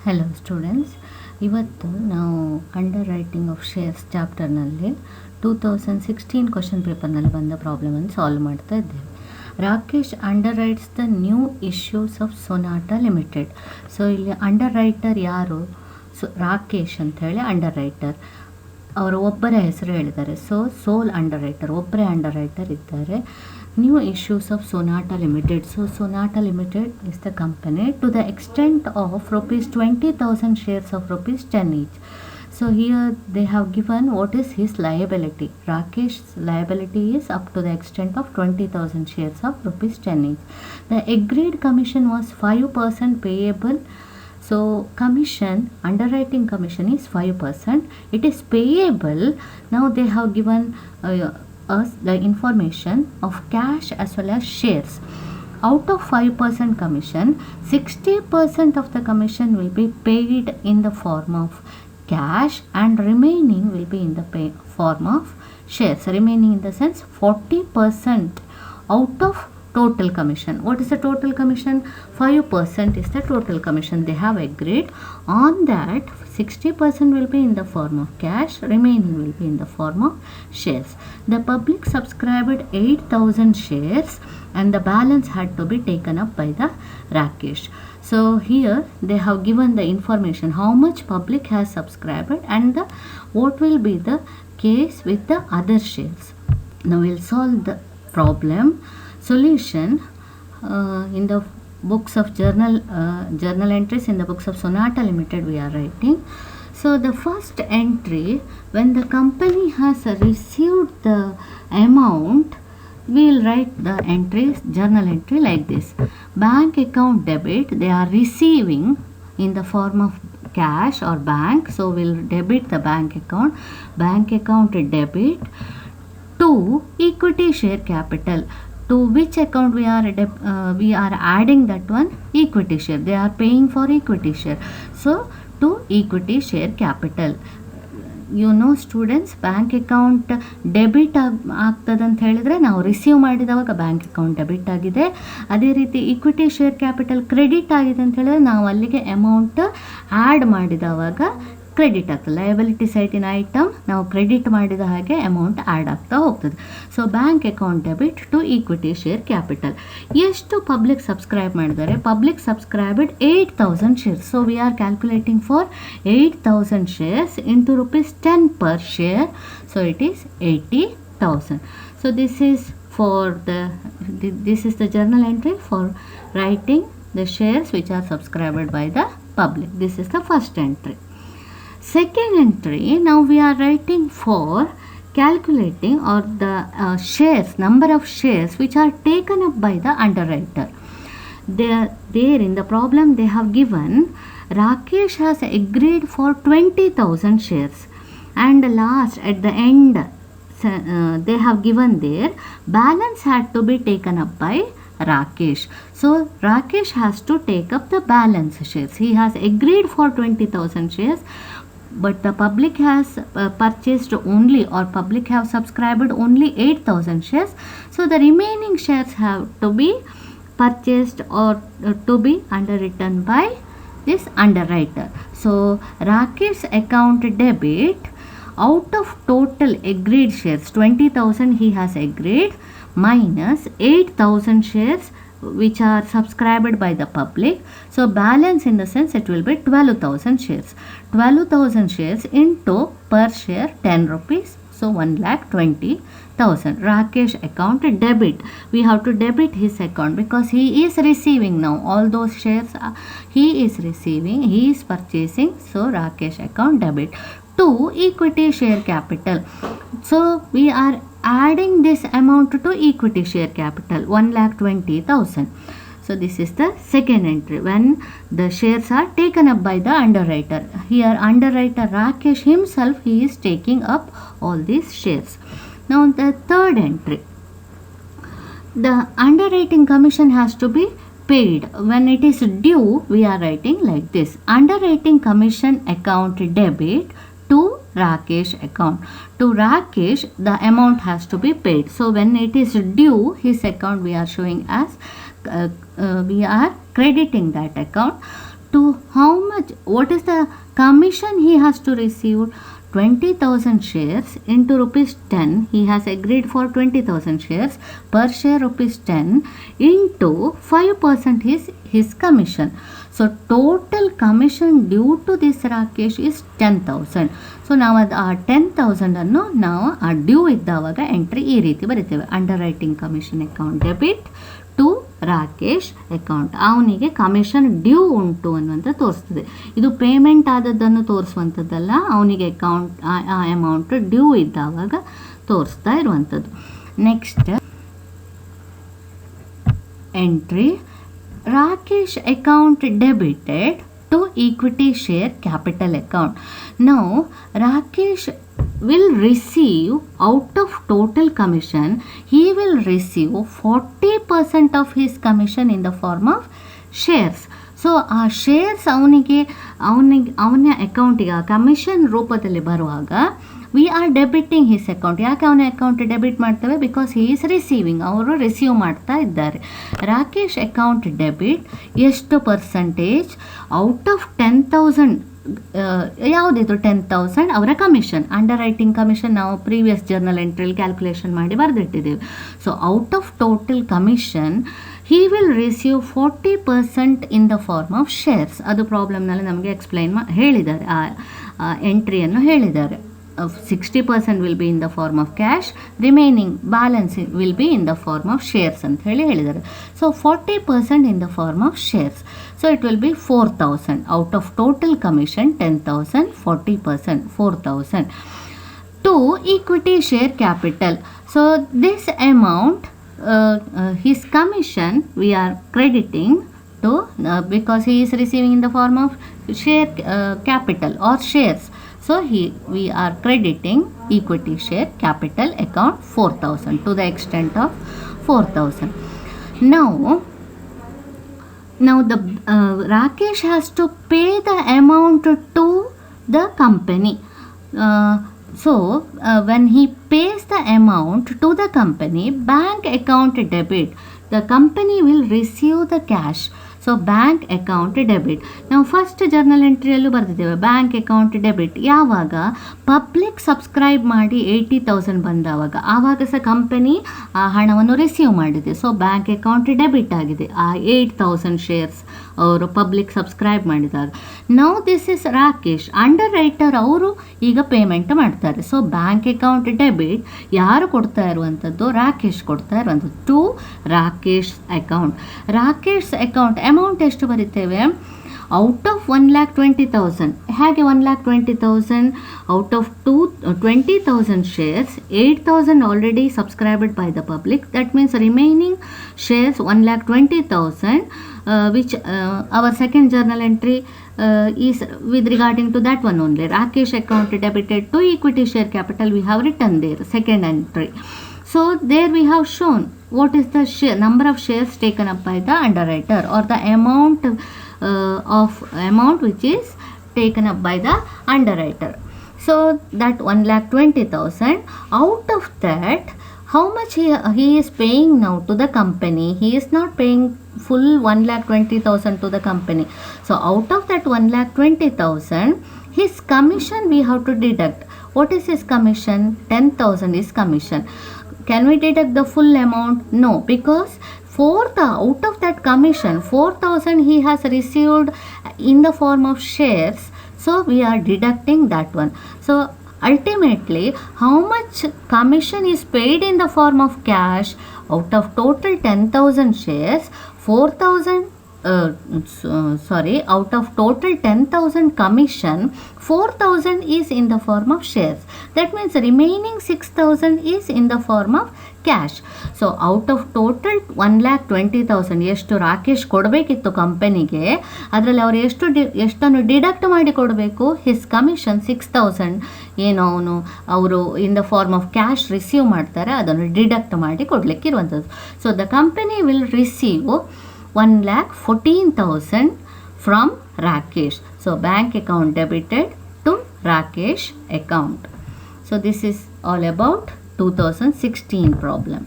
Hello students, ಇವತ್ತು ನಾವು underwriting of shares ಚಾಪ್ಟರ್ನಲ್ಲಿ 2016 ಕ್ವಶನ್ ಪೇಪರ್ನಲ್ಲಿ ಬಂದ ಪ್ರಾಬ್ಲಮನ್ನು ಸಾಲ್ವ್ ಮಾಡ್ತಾ ಇದ್ದೇವೆ. Rakesh underwrites the new issues of Sonata limited. So ಇಲ್ಲಿ ಅಂಡರ್ ರೈಟರ್ ಯಾರು? ರಾಕೇಶ್ ಅಂತ ಹೇಳಿ ಅಂಡರ್ ರೈಟರ್. ಅವರು ಒಬ್ಬರ ಹೆಸರು ಹೇಳಿದ್ದಾರೆ. ಸೋಲ್ ಅಂಡರ್ ರೈಟರ್, ಒಬ್ಬರೇ ಅಂಡರ್ ರೈಟರ್ ಇದ್ದಾರೆ. New issues of Sonata Limited. So Sonata Limited is the company to the extent of rupees 20,000 shares of rupees 10 each. So here they have given what is his liability. Rakesh's liability is up to the extent of 20,000 shares of rupees 10 each. The agreed commission was 5% payable. So commission, underwriting commission is 5%. It is payable. Now they have given us the information of cash as well as shares. Out of 5% commission, 60% of the commission will be paid in the form of cash and remaining will be in the form of shares. Remaining in the sense 40% out of total commission. What is the total commission? 5% is the total commission they have agreed. On that 60% will be in the form of cash, remaining will be in the form of shares. The public subscribed 8,000 shares and the balance had to be taken up by the Rakesh. So here they have given the information how much public has subscribed and what will be the case with the other shares. Now we'll solve the problem. Solution in the books of journal entries in the books of Sonata Limited we are writing. So the first entry, when the company has received the amount, we will write the entries, journal entry like this. Bank account debit, they are receiving in the form of cash or bank, so we'll debit the bank account debit to equity share capital. To which account we are adding that one? Equity share. They are paying for equity share. So to equity share capital. You know students, bank account debit ಆಗ್ತದೆ ಅಂತ ಹೇಳಿದರೆ ನಾವು receive ಮಾಡಿದವಾಗ bank account debit ಆಗಿದೆ. ಅದೇ ರೀತಿ equity share capital credit ಆಗಿದೆ ಅಂತ ಹೇಳಿದ್ರೆ ನಾವು ಅಲ್ಲಿಗೆ ಅಮೌಂಟ್ ಆ್ಯಡ್ ಮಾಡಿದವಾಗ ಕ್ರೆಡಿಟ್ ಆಗ್ತದೆ. ಲಯಬಿಲಿಟಿ ಸೈಟಿನ ಐಟಮ್ ನಾವು ಕ್ರೆಡಿಟ್ ಮಾಡಿದ ಹಾಗೆ ಅಮೌಂಟ್ ಆ್ಯಡ್ ಆಗ್ತಾ ಹೋಗ್ತದೆ. So bank account debit to equity share capital. ಎಷ್ಟು ಪಬ್ಲಿಕ್ ಸಬ್ಸ್ಕ್ರೈಬ್ ಮಾಡಿದ್ದಾರೆ? Public subscribed 8,000 shares. So we are calculating for 8,000 shares into rupees 10 per share. So it is 80,000. So this is the journal entry for writing the shares which are subscribed by the public. This is the first entry. Second entry, now we are writing for calculating or the shares, number of shares which are taken up by the underwriter. There in the problem they have given Rakesh has agreed for 20,000 shares and last at the end they have given their balance had to be taken up by Rakesh. So Rakesh has to take up the balance shares. He has agreed for 20,000 shares, but the public has purchased only, or public have subscribed only 8,000 shares. So the remaining shares have to be purchased or to be underwritten by this underwriter. So Rakesh's account debit out of total agreed shares, 20,000 he has agreed minus 8,000 shares which are subscribed by the public. So balance in the sense it will be 12,000 shares. 12,000 shares into per share 10 rupees. So 1,20,000. Rakesh account debit. We have to debit his account because he is receiving now. All those shares he is receiving, he is purchasing. So Rakesh account debit to equity share capital. So we are adding this amount to equity share capital 1,20,000. So this is the second entry when the shares are taken up by the underwriter. Here underwriter Rakesh himself, he is taking up all these shares. Now the third entry, the underwriting commission has to be paid. When it is due, we are writing like this: underwriting commission account debit to Rakesh account. To Rakesh the amount has to be paid. So when it is due, his account we are showing as we are crediting that account. to how much what is the commission he has to receive? 20,000 shares into rupees 10. He has agreed for 20,000 shares, per share rupees 10 into 5% is his commission. So total commission due to this Rakesh is 10,000. So ನಾವು ಅದು ಆ 10,000 ನಾವು ಆ due ಇದ್ದಾವಾಗ entry ಈ ರೀತಿ ಬರಿತೇವೆ. Underwriting commission account debit to Rakesh account. ಅವನಿಗೆ commission due ಉಂಟು ಅನ್ನುವಂಥ ತೋರಿಸ್ತದೆ. ಇದು ಪೇಮೆಂಟ್ ಆದದ್ದನ್ನು ತೋರಿಸುವಂಥದ್ದಲ್ಲ, ಅವನಿಗೆ ಅಕೌಂಟ್ ಆ ಅಮೌಂಟ್ ಡ್ಯೂ ಇದ್ದಾವಾಗ ತೋರಿಸ್ತಾ ಇರುವಂಥದ್ದು. Next entry Rakesh account debited to equity share capital account. Now Rakesh will receive, out of total commission, he will receive 40% of his commission in the form of shares. So ಆ shares ಅವನ ಅಕೌಂಟಿಗೆ ಆ commission ರೂಪದಲ್ಲಿ ಬರುವಾಗ we are debiting his account. ಯಾಕೆ ಅವನ account debit ಮಾಡ್ತೇವೆ? Because he is receiving, ಅವರು ರಿಸೀವ್ ಮಾಡ್ತಾ ಇದ್ದಾರೆ. ರಾಕೇಶ್ ಅಕೌಂಟ್ ಡೆಬಿಟ್ ಎಷ್ಟು ಪರ್ಸೆಂಟೇಜ್? ಔಟ್ ಆಫ್ 10,000 ಯಾವುದಿದು 10,000 ಅವರ ಕಮಿಷನ್, ಅಂಡರ್ ರೈಟಿಂಗ್ ಕಮಿಷನ್ ನಾವು ಪ್ರೀವಿಯಸ್ ಜರ್ನಲ್ ಎಂಟ್ರಿಯಲ್ಲಿ ಕ್ಯಾಲ್ಕುಲೇಷನ್ ಮಾಡಿ ಬರೆದಿಟ್ಟಿದ್ದೇವೆ. So out of total commission he will receive 40% in the form of shares. ಅದು ಪ್ರಾಬ್ಲಮ್ನಲ್ಲಿ ನಮಗೆ ಎಕ್ಸ್ಪ್ಲೈನ್ ಹೇಳಿದ್ದಾರೆ, ಆ ಎಂಟ್ರಿಯನ್ನು ಹೇಳಿದ್ದಾರೆ. 60% will be in the form of cash, remaining balance will be in the form of shares ಅಂತ ಹೇಳಿದ್ದಾರೆ. So 40% in the form of shares. So it will be 4,000 out of total commission 10,000, 40% 4,000 to equity share capital. So this amount, his commission we are crediting to because he is receiving in the form of share capital or shares. So we are crediting equity share capital account 4,000 to the extent of 4,000. Now the Rakesh has to pay the amount to the company. So when he pays the amount to the company, bank account debit, the company will receive the cash. So bank account debit. ನಾವು first journal ಎಂಟ್ರಿಯಲ್ಲೂ ಬರೆದಿದ್ದೇವೆ bank account debit. ಯಾವಾಗ public subscribe ಮಾಡಿ 80,000 ಬಂದಾವಾಗ ಆವಾಗ ಸಹ company ಆ ಹಣವನ್ನು receive ಮಾಡಿದೆ. So bank account debit ಆಗಿದೆ ಆ 8,000 ಶೇರ್ಸ್ ಅವರು ಪಬ್ಲಿಕ್ ಸಬ್ಸ್ಕ್ರೈಬ್ ಮಾಡಿದಾಗ. Now this is Rakesh under writer, ಅವರು ಈಗ ಪೇಮೆಂಟ್ ಮಾಡ್ತಾರೆ. ಸೊ ಬ್ಯಾಂಕ್ ಅಕೌಂಟ್ ಡೆಬಿಟ್ ಯಾರು ಕೊಡ್ತಾ ಇರುವಂಥದ್ದು? ರಾಕೇಶ್ ಕೊಡ್ತಾ ಇರುವಂಥದ್ದು to Rakesh account. Rakesh account amount ಎಷ್ಟು ಬರಿತೇವೆ? Out of 1,20,000. ಹೇಗೆ 1,20,000? Out of 20,000 shares, 8,000 already subscribed by the public. That means remaining shares 1,20,000, which our second journal entry is with regarding to that one only. Rakesh account debited to equity share capital, we have written there, second entry. So there we have shown what is the number of shares taken up by the underwriter, or the amount which is taken up by the underwriter. So that 1,20,000, out of that how much he is paying now to the company? He is not paying full 1,20,000 to the company. So out of that 1,20,000, his commission we have to deduct. What is his commission? 10,000 is commission. Can we deduct the full amount? No, because out of that commission 4,000 he has received in the form of shares. So we are deducting that one. So ultimately how much commission is paid in the form of cash? Out of total 10,000 shares, 4,000 out of total 10,000 commission, 4,000 is in the form of shares. That means remaining 6,000 is in the form of cash. So out of total 1,20,000 ಎಷ್ಟು ರಾಕೇಶ್ ಕೊಡಬೇಕಿತ್ತು ಕಂಪನಿಗೆ, ಅದರಲ್ಲಿ ಅವರು ಎಷ್ಟನ್ನು deduct ಮಾಡಿ ಕೊಡಬೇಕು? His commission 6,000 ಏನು ಅವರು in the form of cash receive ಮಾಡ್ತಾರೆ, ಅದನ್ನು ಡಿಡಕ್ಟ್ ಮಾಡಿ ಕೊಡಲಿಕ್ಕಿರುವಂಥದ್ದು. So the company will receive 1,14,000 from Rakesh. So bank account debited to Rakesh account. So this is all about 2016 problem.